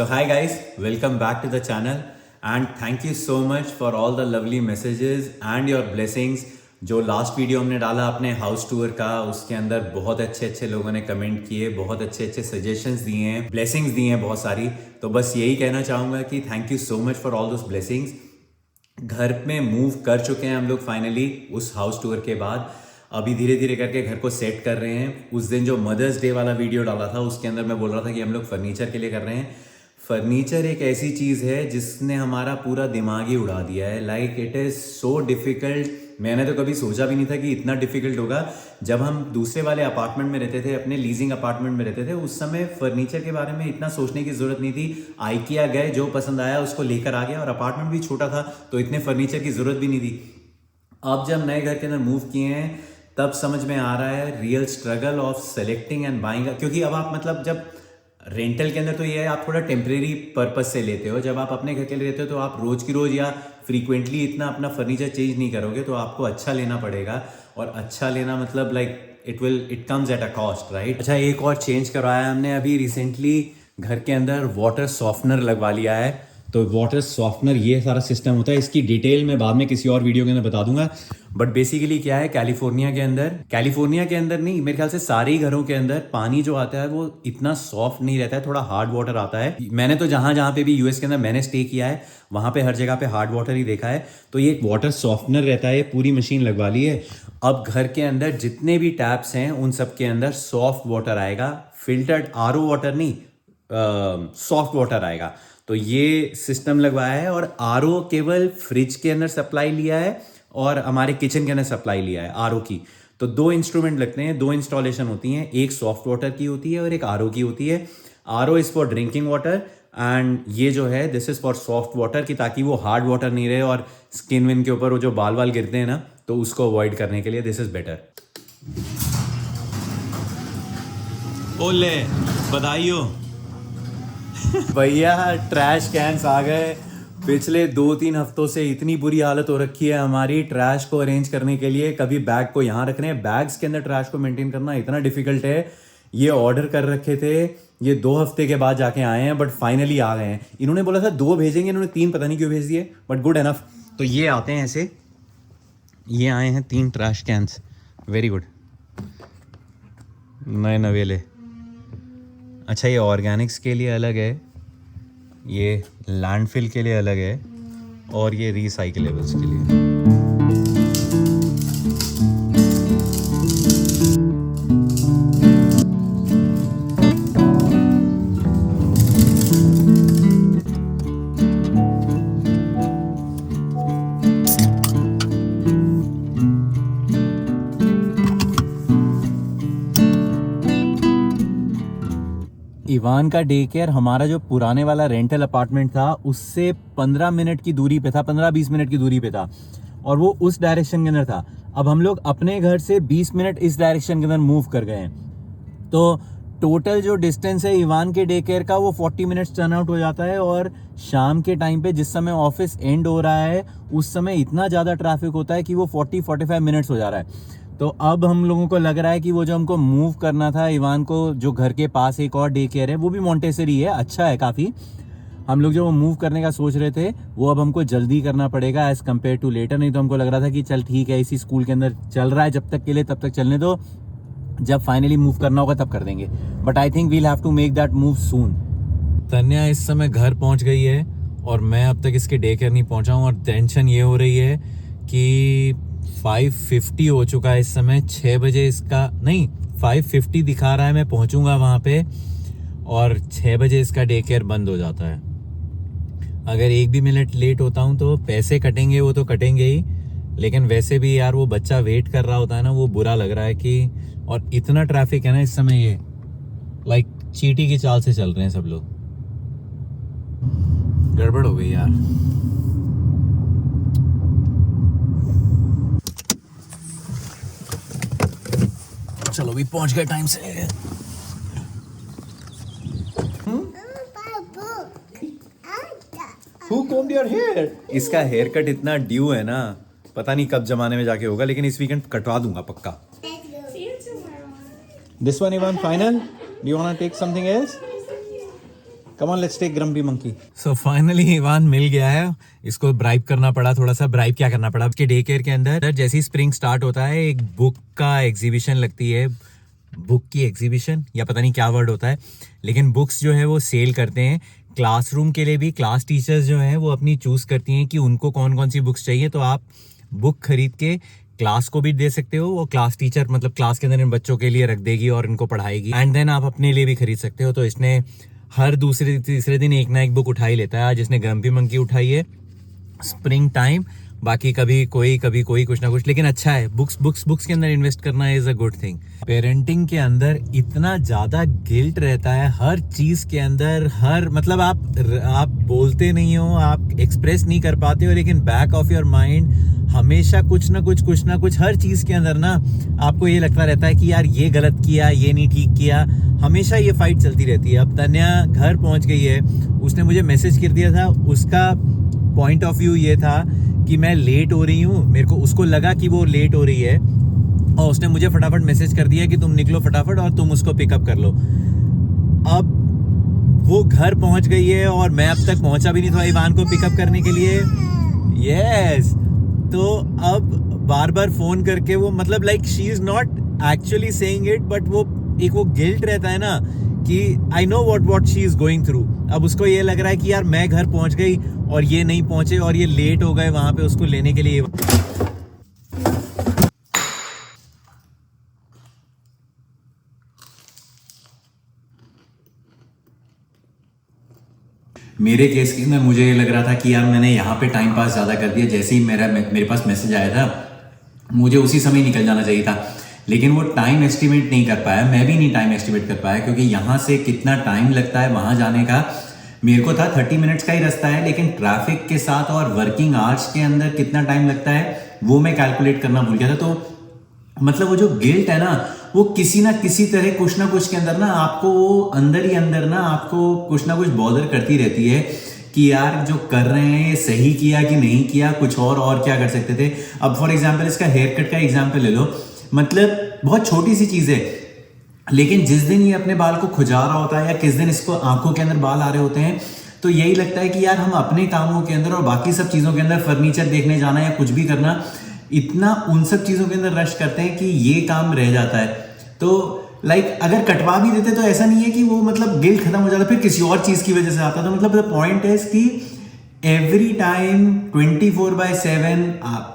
So hi guys, welcome back to the channel and thank you so much for all the lovely messages and your blessings. जो last video हमने डाला अपने house tour का, उसके अंदर बहुत अच्छे अच्छे लोगों ने कमेंट किए, बहुत अच्छे अच्छे सजेशंस दिए हैं, ब्लेसिंग्स दिए हैं बहुत सारी. तो बस यही कहना चाहूँगा कि thank you so much for all those blessings. घर में मूव कर चुके हैं हम लोग फाइनली उस हाउस टूर के बाद. अभी धीरे धीरे करके घर को सेट कर रहे हैं. उस दिन जो मदर्स डे वाला वीडियो डाला था उसके अंदर मैं बोल रहा था कि हम लोग फर्नीचर के लिए कर रहे हैं. फर्नीचर एक ऐसी चीज़ है जिसने हमारा पूरा दिमाग ही उड़ा दिया है. Like it is so difficult. मैंने तो कभी सोचा भी नहीं था कि इतना डिफ़िकल्ट होगा. जब हम दूसरे वाले अपार्टमेंट में रहते थे, अपने लीजिंग अपार्टमेंट में रहते थे, उस समय फर्नीचर के बारे में इतना सोचने की ज़रूरत नहीं थी. आइकिया गए, जो पसंद आया उसको लेकर आ गया, और अपार्टमेंट भी छोटा था तो इतने फर्नीचर की ज़रूरत भी नहीं थी. अब जब नए घर के अंदर मूव किए हैं तब समझ में आ रहा है real struggle of selecting and buying. क्योंकि अब आप मतलब जब रेंटल के अंदर तो ये है आप थोड़ा टेम्परेरी पर्पस से लेते हो. जब आप अपने घर के लिए लेते हो तो आप रोज की रोज या फ्रीक्वेंटली इतना अपना फर्नीचर चेंज नहीं करोगे, तो आपको अच्छा लेना पड़ेगा. और अच्छा लेना मतलब like it comes at a cost, right. अच्छा, एक और चेंज करवाया हमने अभी रिसेंटली. घर के अंदर वाटर सॉफ्टनर लगवा लिया है. तो वाटर सॉफ्टनर ये सारा सिस्टम होता है. इसकी डिटेल मैं बाद में किसी और वीडियो के अंदर बता दूंगा. बट बेसिकली क्या है, कैलिफोर्निया के अंदर नहीं, मेरे ख्याल से सारे ही घरों के अंदर पानी जो आता है वो इतना सॉफ्ट नहीं रहता है, थोड़ा हार्ड वाटर आता है. मैंने तो जहां जहां पे भी यूएस के अंदर मैंने स्टे किया है वहां पे हर जगह पे हार्ड वाटर ही देखा है. तो ये एक वाटर सॉफ्टनर रहता है, पूरी मशीन लगवा ली है. अब घर के अंदर जितने भी टैप्स हैं उन सब के अंदर सॉफ्ट वाटर आएगा. फिल्टर्ड आरओ वाटर नहीं, सॉफ्ट वाटर आएगा. तो ये सिस्टम लगवाया है. और आरओ केवल फ्रिज के अंदर सप्लाई लिया है और हमारे किचन के अंदर सप्लाई लिया है आरओ की. तो दो इंस्ट्रूमेंट लगते हैं, दो इंस्टॉलेशन होती हैं. एक सॉफ्ट वाटर की होती है और एक आरओ की होती है. RO is for drinking water and ये जो है this is for soft water, की ताकि वो हार्ड वाटर नहीं रहे और स्किन विन के ऊपर वो जो बाल बाल गिरते हैं ना, तो उसको अवॉइड करने के लिए दिस इज़ बेटर. ओले बधाई हो भैया. ट्रैश कैंस आ गए. पिछले 2-3 हफ्तों से इतनी बुरी हालत हो रखी है हमारी ट्रैश को अरेंज करने के लिए. कभी बैग को यहाँ रखने हैं, बैग्स के अंदर ट्रैश को मेंटेन करना इतना डिफिकल्ट है. ये ऑर्डर कर रखे थे, ये 2 हफ्ते के बाद जाके आए हैं, बट फाइनली आ गए हैं. इन्होंने बोला था 2 भेजेंगे, इन्होंने 3 पता नहीं क्यों भेज दिए, बट गुड एनफ. तो ये आते हैं ऐसे, ये आए हैं 3 ट्रैश कैंस. वेरी गुड, नए नवेले. अच्छा, ये ऑर्गेनिक्स के लिए अलग है, ये लैंडफिल के लिए अलग है, और ये रिसाइकलेबल्स के लिए. इवान का डे केयर हमारा जो पुराने वाला रेंटल अपार्टमेंट था उससे 15 मिनट की दूरी पे था, 15-20 मिनट की दूरी पे था, और वो उस डायरेक्शन के अंदर था. अब हम लोग अपने घर से 20 मिनट इस डायरेक्शन के अंदर मूव कर गए हैं. तो टोटल जो डिस्टेंस है इवान के डे केयर का वो 40 मिनट्स टर्न आउट हो जाता है. और शाम के टाइम पे जिस समय ऑफिस एंड हो रहा है उस समय इतना ज़्यादा ट्रैफिक होता है कि वो 40-45 मिनट्स हो जा रहा है. तो अब हम लोगों को लग रहा है कि वो जो हमको मूव करना था इवान को, जो घर के पास एक और डे केयर है वो भी मॉन्टेसरी है, अच्छा है काफ़ी. हम लोग जो वो मूव करने का सोच रहे थे वो अब हमको जल्दी करना पड़ेगा एज कम्पेयर टू लेटर. नहीं तो हमको लग रहा था कि चल ठीक है, इसी स्कूल के अंदर चल रहा है जब तक के लिए, तब तक चलने दो, जब फाइनली मूव करना होगा तब कर देंगे. But I think we'll have to make that move soon. Tanya इस समय घर पहुंच गई है और मैं अब तक इसके डे केयर नहीं पहुंचा हूँ. और टेंशन ये हो रही है कि 5:50 हो चुका है इस समय. 6 बजे इसका नहीं, 5:50 दिखा रहा है, मैं पहुंचूंगा वहां पे, और 6 बजे इसका डे केयर बंद हो जाता है. अगर 1 भी मिनट लेट होता हूं तो पैसे कटेंगे, वो तो कटेंगे ही, लेकिन वैसे भी यार वो बच्चा वेट कर रहा होता है ना, वो बुरा लग रहा है कि. और इतना ट्रैफिक है ना इस समय, ये लाइक चींटी की चाल से चल रहे हैं सब लोग. गड़बड़ हो गई यार. चलो भी पहुंच गए टाइम से. Who combed your hair? इसका हेयर कट इतना ड्यू है ना, पता नहीं कब जमाने में जाके होगा, लेकिन इस वीकेंड कटवा दूंगा पक्का. This one, Ivan, final? Do you want to take something else? Come on, let's take Grumpy Monkey. So finally Ivan मिल गया है. इसको ब्राइब करना पड़ा थोड़ा सा. ब्राइब क्या करना पड़ा उसके डे केयर के अंदर जैसे ही स्प्रिंग स्टार्ट होता है एक बुक का एग्जीबिशन लगती है. बुक की एग्जीबिशन या पता नहीं क्या वर्ड होता है, लेकिन बुक्स जो है वो सेल करते हैं क्लासरूम के लिए भी. क्लास टीचर्स जो हैं वो अपनी चूज करती हैं कि उनको कौन कौन सी बुक्स चाहिए, तो आप बुक खरीद के क्लास को भी दे सकते हो. वो क्लास टीचर मतलब क्लास के अंदर इन बच्चों के लिए रख देगी और इनको पढ़ाएगी. एंड देन आप अपने लिए भी खरीद सकते हो. तो इसने हर दूसरे तीसरे दिन एक ना एक बुक उठा ही लेता है. आज इसने ग्रम्पी मंकी उठाई है, स्प्रिंग टाइम, बाकी कभी कोई कुछ ना कुछ. लेकिन अच्छा है, बुक्स के अंदर इन्वेस्ट करना is a good thing. Parenting के अंदर इतना ज्यादा गिल्ट रहता है हर चीज के अंदर. हर मतलब आप बोलते नहीं हो, आप एक्सप्रेस नहीं कर पाते हो, लेकिन बैक ऑफ योर माइंड हमेशा कुछ ना कुछ हर चीज के अंदर ना आपको ये लगता रहता है कि यार ये गलत किया, ये नहीं ठीक किया. हमेशा ये फाइट चलती रहती है. अब तन्या घर पहुंच गई है, उसने मुझे मैसेज कर दिया था. उसका पॉइंट ऑफ व्यू ये था कि मैं लेट हो रही हूँ, मेरे को उसको लगा कि वो लेट हो रही है और उसने मुझे फटाफट मैसेज कर दिया कि तुम निकलो फटाफट और तुम उसको पिकअप कर लो. अब वो घर पहुंच गई है और मैं अब तक पहुंचा भी नहीं था इवान को पिकअप करने के लिए. यस, तो अब बार बार फोन करके वो मतलब like she is not actually saying it, but वो गिल्ट रहता है ना कि I know what she is going through. अब उसको ये लग रहा है कि यार मैं घर पहुंच गई और ये नहीं पहुंचे और ये लेट हो गए वहां पे उसको लेने के लिए. मेरे केस के अंदर मुझे ये लग रहा था कि यार मैंने यहाँ पे टाइम पास ज़्यादा कर दिया. जैसे ही मेरे पास मैसेज आया था मुझे उसी समय निकल जाना चाहिए था, लेकिन वो टाइम एस्टिमेट नहीं कर पाया. मैं भी नहीं टाइम एस्टिमेट कर पाया क्योंकि यहाँ से कितना टाइम लगता है वहाँ जाने का. मेरे को था 30 मिनट्स का ही रास्ता है, लेकिन ट्रैफिक के साथ और वर्किंग आवर्स के अंदर कितना टाइम लगता है वो मैं कैलकुलेट करना भूल गया था. तो मतलब वो जो गिल्ट है ना वो किसी ना किसी तरह कुछ ना कुछ के अंदर ना आपको वो अंदर ही अंदर ना आपको कुछ ना कुछ बॉदर करती रहती है कि यार जो कर रहे हैं ये सही किया कि नहीं किया, कुछ और क्या कर सकते थे. अब फॉर एग्जांपल इसका हेयर कट का एग्जांपल ले लो. मतलब बहुत छोटी सी चीज है, लेकिन जिस दिन ये अपने बाल को खुजा रहा होता है या किस दिन इसको आंखों के अंदर बाल आ रहे होते हैं तो यही लगता है कि यार हम अपने कामों के अंदर और बाकी सब चीज़ों के अंदर फर्नीचर देखने जाना या कुछ भी करना, इतना उन सब चीज़ों के अंदर रश करते हैं कि ये काम रह जाता है. तो लाइक अगर कटवा भी देते तो ऐसा नहीं है कि वो मतलब गिल्ट खत्म हो जाता फिर किसी और चीज़ की वजह से आता. तो मतलब द पॉइंट है कि एवरी टाइम 24/7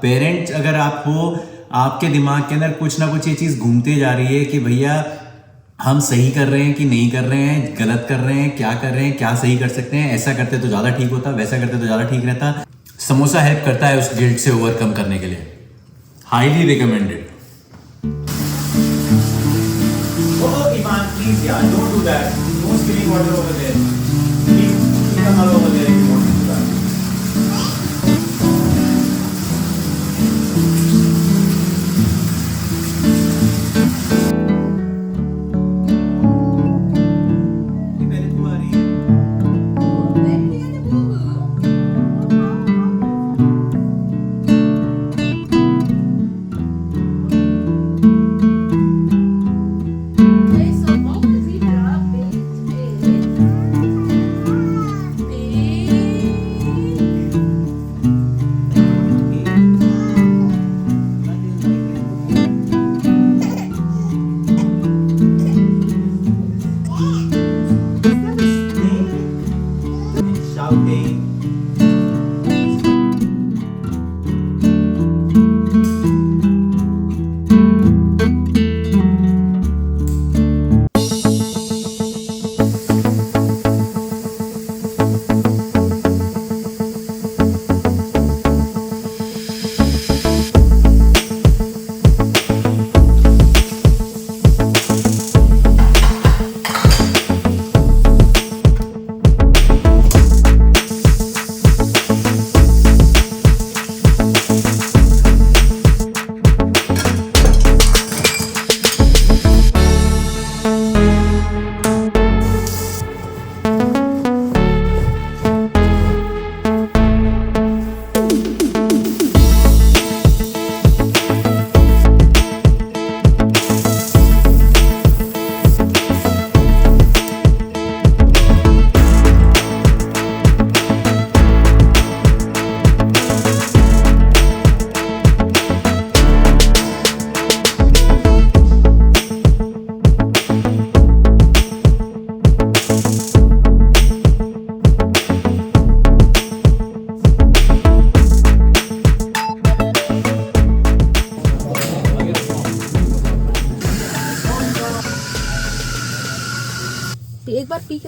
पेरेंट्स अगर आप हो, आपके दिमाग के अंदर कुछ ना कुछ ये चीज़ घूमते जा रही है कि भैया हम सही कर रहे हैं कि नहीं कर रहे हैं, गलत कर रहे हैं, क्या कर रहे हैं, क्या सही कर सकते हैं, ऐसा करते तो ज़्यादा ठीक होता, वैसा करते तो ज़्यादा ठीक रहता. समोसा हेल्प करता है उस गिल्ट से ओवरकम करने के लिए. Highly recommended. Ivan, please, yeah, don't do that. No spilling water over there. Please, come over there if you want to do that.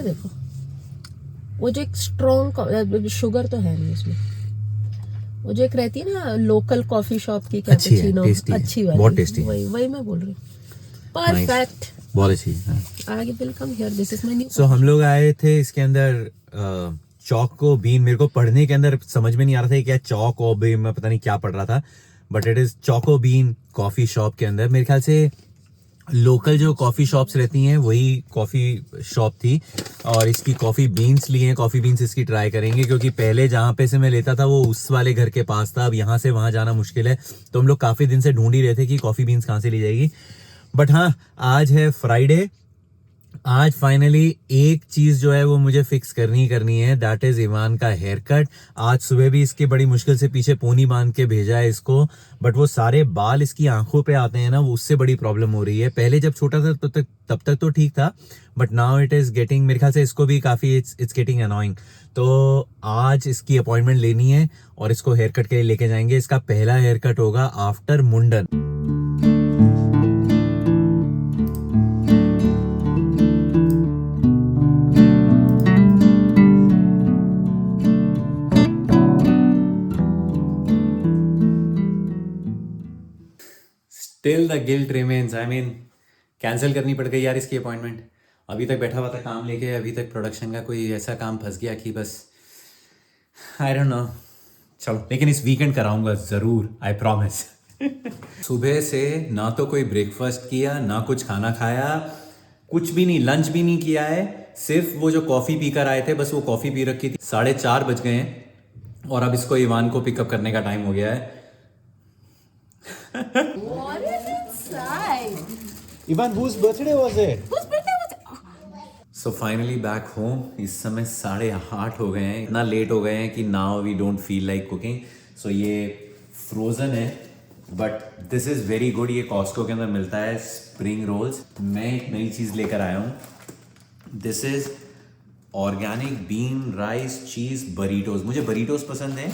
देखो, वो जो एक स्ट्रॉन्ग शुगर तो है नहीं इसमें, वो जो एक रहती है ना लोकल कॉफी शॉप की कैपुचिनो, अच्छी वाली, बहुत टेस्टी, वही मैं बोल रही हूँ। परफेक्ट, बहुत अच्छी। आगे we'll come here, this is my new. सो हम लोग आए थे इसके अंदर चौको बीन, मेरे को पढ़ने के अंदर समझ में नहीं आ रहा था क्या चौको बीन, मैं पता नहीं क्या पढ़ रहा था, बट इट इज चौको बीन कॉफी शॉप के अंदर। मेरे ख्याल से लोकल जो कॉफी शॉप्स रहती हैं वही कॉफी शॉप थी, और इसकी कॉफी बीन्स लिए हैं, कॉफी बीन्स इसकी ट्राई करेंगे, क्योंकि पहले जहाँ पे से मैं लेता था वो उस वाले घर के पास था, अब यहाँ से वहां जाना मुश्किल है, तो हम लोग काफी दिन से ढूंढ ही रहे थे कि कॉफी बीन्स कहाँ से ली जाएगी। बट हाँ, आज है फ्राइडे, आज फाइनली एक चीज जो है वो मुझे फिक्स करनी है, दैट इज इवान का हेयर कट। आज सुबह भी इसके बड़ी मुश्किल से पीछे पोनी बांध के भेजा है इसको, बट वो सारे बाल इसकी आंखों पे आते हैं ना, वो उससे बड़ी प्रॉब्लम हो रही है। पहले जब छोटा था तब तक तो ठीक था, but now it is getting, मेरे ख्याल से इसको भी काफी इट्स गेटिंग अनोइंग। तो आज इसकी अपॉइंटमेंट लेनी है और इसको हेयर कट के लिए लेके जाएंगे। इसका पहला हेयर कट होगा आफ्टर मुंडन। Still the guilt remains. I mean, cancel करनी पड़ गई यार इसकी अपॉइंटमेंट। अभी तक बैठा हुआ था काम लेके, अभी तक प्रोडक्शन का कोई ऐसा काम फंस गया कि बस आई डोंट नो। चलो, लेकिन इस वीकेंड कराऊंगा ज़रूर, आई प्रॉमिस। सुबह से ना तो कोई ब्रेकफास्ट किया, ना कुछ खाना खाया, कुछ भी नहीं, लंच भी नहीं किया है। सिर्फ वो जो कॉफ़ी पीकर आए थे, बस वो कॉफ़ी पी रखी थी। 4:30 बज गए हैं और अब इसको इवान को पिकअप करने का टाइम हो गया है। What is inside? Ivan, whose birthday was it? Whose birthday was it? So finally back home. इस समय 8:30 हो गए हैं, इतना लेट हो गए हैं कि now we don't feel like cooking. So ये फ्रोज़न है, but this is very good. ये कॉस्को के अंदर मिलता है, स्प्रिंग रोल्स। मैं एक नई चीज़ लेकर आया हूँ, this is organic bean rice cheese burritos. मुझे बरीटोज पसंद है।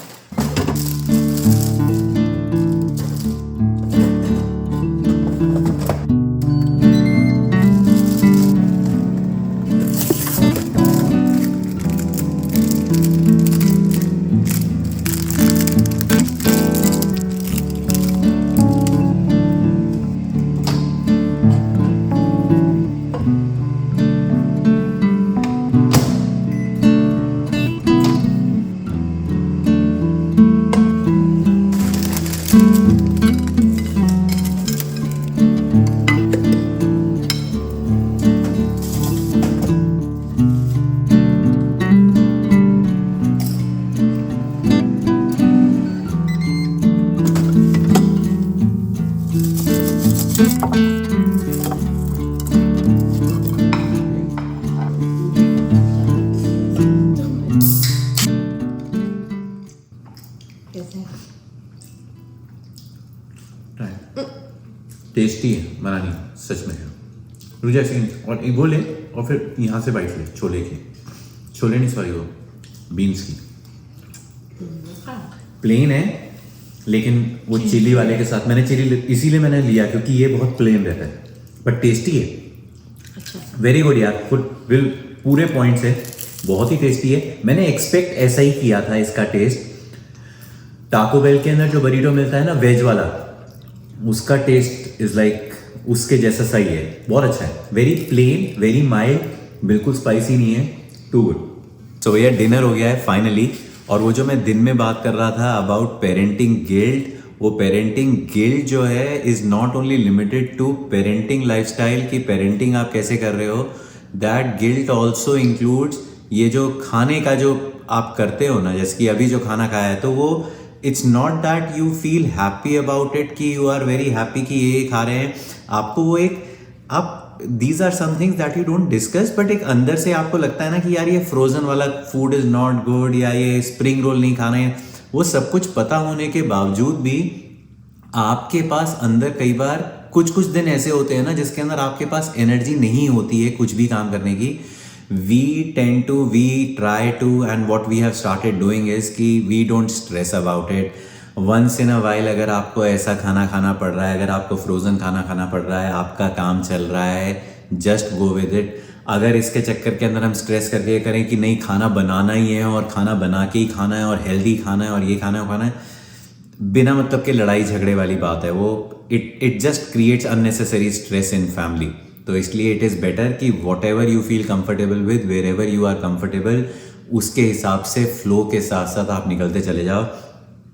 टेस्टी है, मना नहीं, सच में है। रुझे ऐसे और एक वो ले, और फिर यहाँ से बाइट ले छोले की, छोले नहीं सॉरी, वो बीन्स की। प्लेन है, लेकिन वो चिली वाले के साथ मैंने चिली इसीलिए मैंने लिया क्योंकि ये बहुत प्लेन रहता है, बट टेस्टी है। वेरी गुड यार, विल पूरे पॉइंट से बहुत ही टेस्टी है। मैंने एक्सपेक्ट ऐसा ही किया था इसका टेस्ट। टाको बेल के अंदर जो बरीटो मिलता है ना वेज वाला, उसका टेस्ट इज लाइक उसके जैसा सही है, बहुत अच्छा है। वेरी प्लेन, वेरी माइल्ड, बिल्कुल स्पाइसी नहीं है, टू गुड। सो भैया डिनर हो गया है फाइनली, और वो जो मैं दिन में बात कर रहा था अबाउट पेरेंटिंग गिल्ट, वो पेरेंटिंग गिल्ट जो है is not only limited to parenting lifestyle की पेरेंटिंग आप कैसे कर रहे हो, दैट गिल्ट ऑल्सो इंक्लूड्स ये जो खाने का जो आप करते हो ना, जैसे कि अभी जो खाना खाया है, तो वो it's not that you feel happy about it कि यू आर वेरी हैप्पी कि ये खा रहे हैं, आपको वो एक आप these are somethings that you don't discuss, but एक अंदर से आपको लगता है ना कि यार ये फ्रोजन वाला फूड इज नॉट गुड, या ये स्प्रिंग रोल नहीं खाना है। वो सब कुछ पता होने के बावजूद भी आपके पास अंदर कई बार कुछ दिन ऐसे होते हैं ना जिसके अंदर आपके पास एनर्जी नहीं होती है कुछ भी काम करने की। we try to, and what we have started doing is कि we don't stress about it. once in a while अगर आपको ऐसा खाना खाना पड़ रहा है, अगर आपको फ्रोज़न खाना खाना पड़ रहा है, आपका काम चल रहा है, just go with it. अगर इसके चक्कर के अंदर हम स्ट्रेस करके ये करें कि नहीं खाना बनाना ही है और खाना बना के ही खाना है और हेल्दी खाना है और ये खाना है, बिना मतलब के लड़ाई झगड़े वाली बात है वो. It just creates unnecessary stress in family. तो इसलिए इट इज़ बेटर कि whatever you feel comfortable with, wherever you are comfortable, उसके हिसाब से फ्लो के साथ साथ आप निकलते चले जाओ.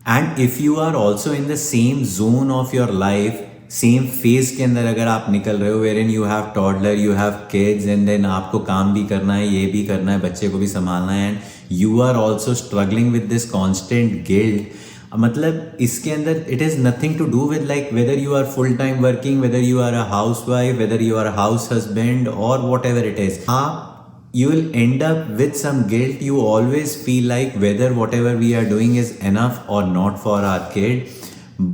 And if you are also in the same zone of your life, same phase के अंदर अगर आप निकल रहे हो, wherein you have toddler, you have kids, and then आपको काम भी करना है, ये भी करना है, बच्चे को भी संभालना है, and you are also struggling with this constant guilt. मतलब इसके अंदर it is nothing to do with like whether you are full time working, whether you are a housewife, whether you are a house husband और whatever it is. हाँ, you will end up with some guilt. You always feel like whether whatever we are doing is enough or not for our kid.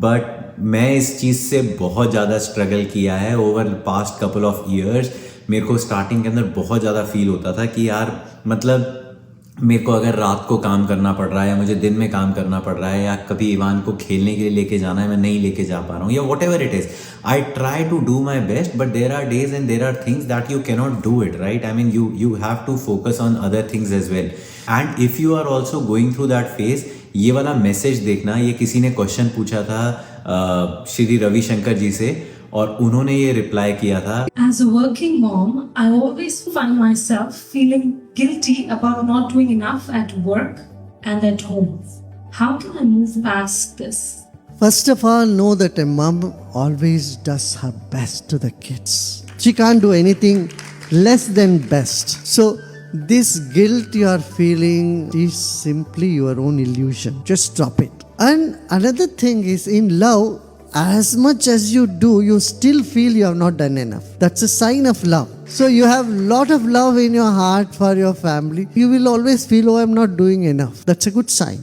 But मैं इस चीज़ से बहुत ज़्यादा struggle किया है over past couple of years. मेरे को स्टार्टिंग के अंदर बहुत ज़्यादा फील होता था कि यार मतलब मेरे को अगर रात को काम करना पड़ रहा है या मुझे दिन में काम करना पड़ रहा है या कभी इवान को खेलने के लिए लेके जाना है, मैं नहीं लेके जा पा रहा हूँ या whatever it is. I try to do my best but there are days and there are things that you cannot do it, right. I mean you have to focus on other things as well. And if you are also going through that phase, ये वाला message देखना. ये किसी ने question पूछा था श्री रविशंकर जी से और उन्होंने ये रिप्लाई किया था, As a working mom, I always find myself feeling guilty about not doing enough at work and at home. How can I move past this? First of all, know that a mom always does her best to the kids. She can't do anything less than best. So, this guilt you are feeling is simply your own illusion. Just drop it. And another thing is, in love, as much as you do, you still feel you have not done enough. That's a sign of love. So you have lot of love in your heart for your family. You will always feel, oh, I'm not doing enough. That's a good sign.